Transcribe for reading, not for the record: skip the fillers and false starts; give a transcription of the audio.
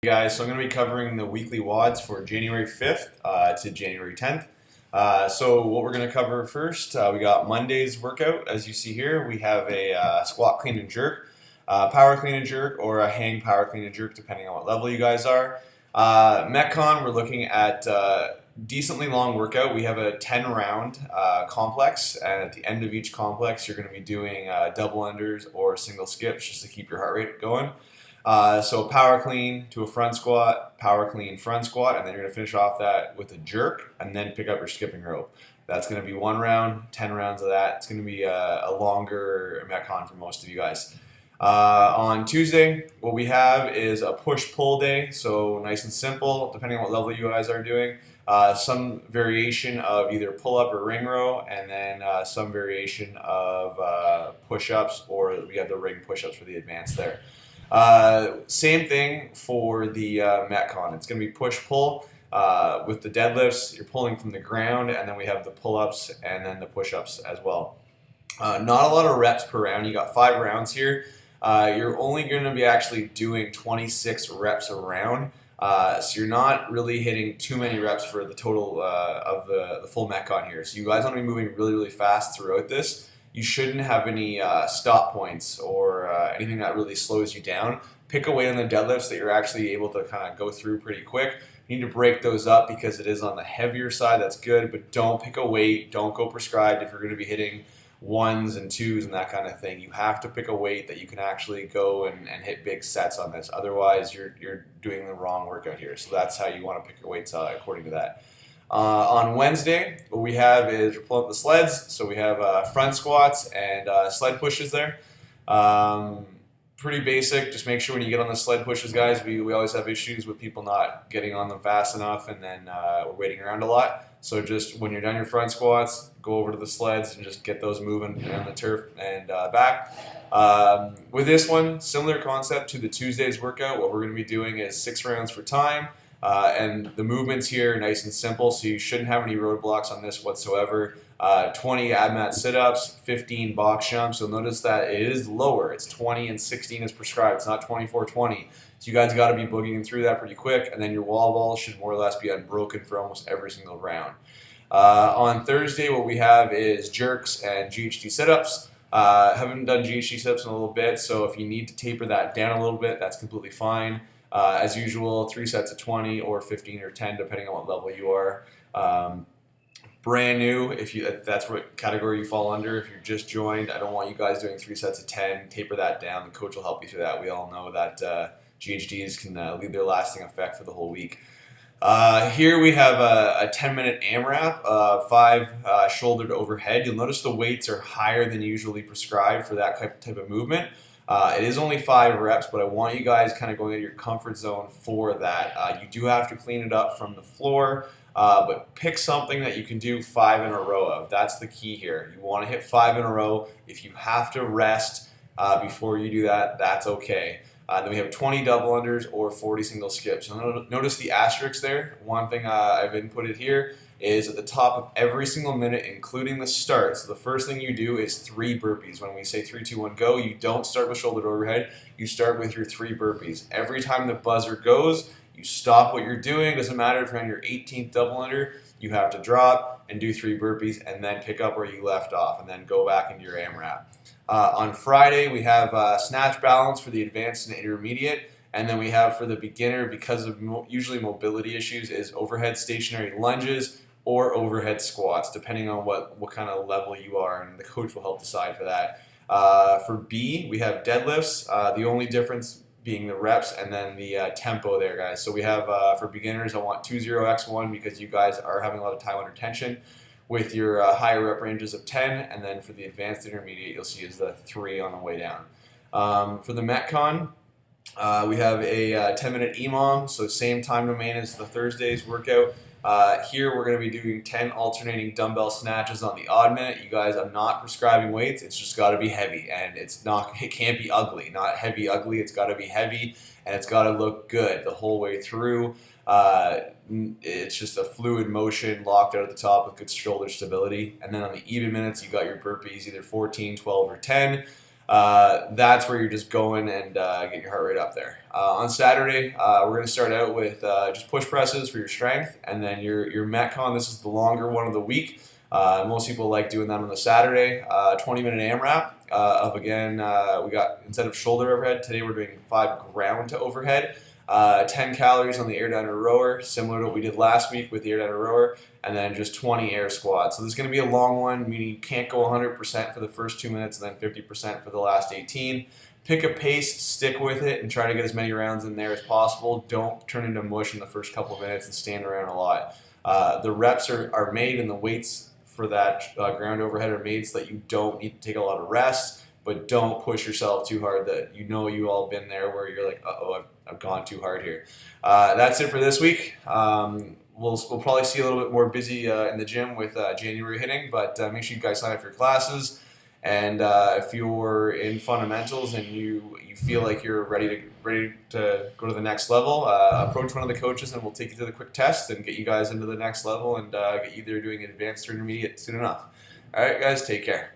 Hey guys, so I'm going to be covering the weekly WODs for January 5th to January 10th. So what we're going to cover first, we got Monday's workout. As you see here, we have a squat, clean, and jerk, power clean and jerk, or a hang power clean and jerk, depending on what level you guys are. Metcon, we're looking at decently long workout. We have a 10-round complex, and at the end of each complex, you're going to be doing double unders or single skips just to keep your heart rate going. So power clean to a front squat, power clean front squat, and then you're going to finish off that with a jerk and then pick up your skipping rope. That's going to be 1 round, 10 rounds of that. It's going to be a longer Metcon for most of you guys. On Tuesday, what we have is a push-pull day, so nice and simple, depending on what level you guys are doing. Some variation of either pull-up or ring row, and then some variation of push-ups, or we have the ring push-ups for the advanced there. Same thing for the Metcon. It's going to be push-pull. With the deadlifts, you're pulling from the ground, and then we have the pull-ups and then the push-ups as well. Not a lot of reps per round. You got 5 rounds here. You're only going to be actually doing 26 reps a round. So you're not really hitting too many reps for the total of the full Metcon here. So you guys want to be moving really, really fast throughout this. You shouldn't have any stop points or anything that really slows you down. Pick a weight on the deadlifts that you're actually able to kind of go through pretty quick. You need to break those up because it is on the heavier side. That's good, but don't pick a weight. Don't go prescribed if you're going to be hitting 1s and 2s and that kind of thing. You have to pick a weight that you can actually go and hit big sets on this. Otherwise, you're doing the wrong workout here. So that's how you want to pick your weights according to that. On Wednesday, what we have is we're pulling up the sleds. So we have front squats and sled pushes there. Pretty basic. Just make sure when you get on the sled pushes, guys, we always have issues with people not getting on them fast enough, and then we're waiting around a lot. So just when you're done your front squats, go over to the sleds and just get those moving on the turf and back. With this one, similar concept to the Tuesday's workout. What we're going to be doing is 6 rounds for time. And the movements here are nice and simple, so you shouldn't have any roadblocks on this whatsoever. 20 ab mat sit-ups, 15 box jumps. You'll notice that it is lower. It's 20 and 16 as prescribed. It's not 24-20. So you guys got to be boogieing through that pretty quick, and then your wall balls should more or less be unbroken for almost every single round. On Thursday, what we have is jerks and GHD sit-ups. Haven't done GHD sit-ups in a little bit, so if you need to taper that down a little bit, that's completely fine. As usual, 3 sets of 20 or 15 or 10, depending on what level you are. Brand new, if that's what category you fall under. If you're just joined, I don't want you guys doing 3 sets of 10. Taper that down. The coach will help you through that. We all know that GHDs can leave their lasting effect for the whole week. Here we have a 10-minute AMRAP, 5 shouldered overhead. You'll notice the weights are higher than usually prescribed for that type of movement. It is only 5 reps, but I want you guys kind of going into your comfort zone for that. You do have to clean it up from the floor, but pick something that you can do 5 in a row of. That's the key here. You want to hit 5 in a row. If you have to rest before you do that, that's okay. Then we have 20 double unders or 40 single skips. So notice the asterisks there. One thing I've inputted here is at the top of every single minute, including the start. So the first thing you do is 3 burpees. When we say 3, 2, 1, go, you don't start with shoulder overhead. You start with your 3 burpees. Every time the buzzer goes, you stop what you're doing. Doesn't matter if you're on your 18th double under. You have to drop and do 3 burpees and then pick up where you left off and then go back into your AMRAP. On Friday, we have snatch balance for the advanced and intermediate. And then we have for the beginner, because of usually mobility issues, is overhead stationary lunges or overhead squats, depending on what kind of level you are, and the coach will help decide for that. For B, we have deadlifts, the only difference being the reps and then the tempo there, guys. So we have, for beginners, I want 20x1 because you guys are having a lot of time under tension with your higher rep ranges of 10, and then for the advanced intermediate, you'll see is the 3 on the way down. For the Metcon, we have a 10-minute EMOM, so same time domain as the Thursday's workout. Here we're going to be doing 10 alternating dumbbell snatches on the odd minute. You guys, I'm not prescribing weights. It's just got to be heavy, and it can't be ugly. Not heavy ugly. It's got to be heavy, and it's got to look good the whole way through. It's just a fluid motion locked out at the top with good shoulder stability. And then on the even minutes, you got your burpees, either 14, 12, or 10. that's where you're just going and getting your heart rate up there. On Saturday, we're going to start out with just push presses for your strength, and then your Metcon. This is the longer one of the week. Most people like doing that on the Saturday. 20-minute AMRAP of again. We got, instead of shoulder overhead today, we're doing 5 ground to overhead. 10 calories on the air downer rower, similar to what we did last week with the air downer rower, and then just 20 air squats. So this is going to be a long one, meaning you can't go 100% for the first 2 minutes and then 50% for the last 18. Pick a pace, stick with it, and try to get as many rounds in there as possible. Don't turn into mush in the first couple of minutes and stand around a lot. The reps are made, and the weights for that ground overhead are made so that you don't need to take a lot of rest, but don't push yourself too hard that you all been there where you're like, uh-oh, I've gone too hard here. That's it for this week. We'll probably see a little bit more busy in the gym with January hitting, but make sure you guys sign up for your classes. And if you're in fundamentals and you feel like you're ready to go to the next level, approach one of the coaches and we'll take you through the quick test and get you guys into the next level and get you either doing advanced or intermediate soon enough. All right, guys, take care.